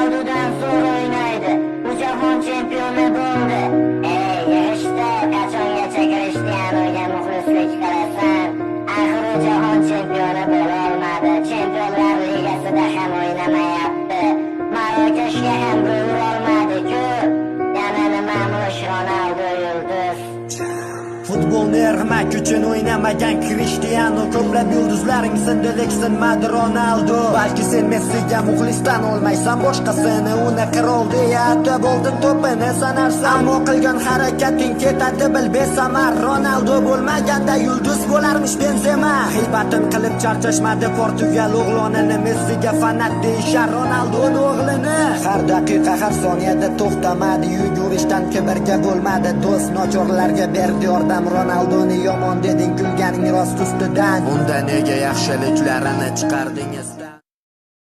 Ronaldo'dan zo'r o'ynaydi. Bu jahon chempioni bo'ldi. Yig'ishda qachongacha Krishtianuga muxlislik qilasan? Axir u jahon chempioni bo'la olmadi. Chempionlar ligasida ham o'ynamayapti. Marokashga ham bo'la olmadi-ku. Yana nima mush Ronaldo yulduz? Futbolni ermak uchun o'ynamagan Krishtianu, ko'plab yulduzlaring sindi lekin Ronaldo. Balki sen Messiga muxlisdan olmaysan, boshqasini uni qirol deya atab oldin to'pini sanarsan. Ammo qilgan harakating ketadi bil besamar. Ronaldo bo'lmaganda yulduz bo'larmish Benzema. G'iybatin qilib charchashmadi Portugal o'g'lonini, Messiga fanat deyishar Ronaldo'ning o'g'lini. Har daqiqa har soniyada to'xtamadi, yugurishdan kibrga bo'lmadi do'st, nochorlarga berdi yordam. Ronaldoni yomon deding, kulganing rost ustidan. Unda nega yaxshiliklarini chiqardingiz?